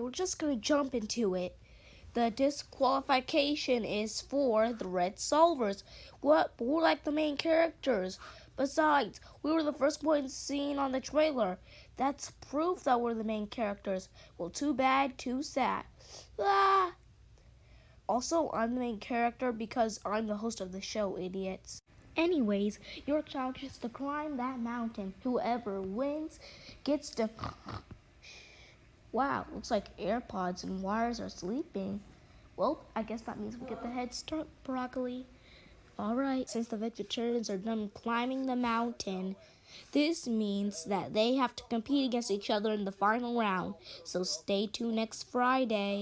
we're just gonna jump into it. The disqualification is for the Red Solvers. What? But we're like the main characters. Besides, we were the first ones seen on the trailer. That's proof that we're the main characters. Well, too bad, too sad. Ah! Also, I'm the main character because I'm the host of the show, idiots. Anyways, your challenge is to climb that mountain. Whoever wins gets to... Wow, looks like AirPods and wires are sleeping. Well, I guess that means we get the head start, Broccoli. Alright, since the vegetarians are done climbing the mountain, this means that they have to compete against each other in the final round. So stay tuned next Friday.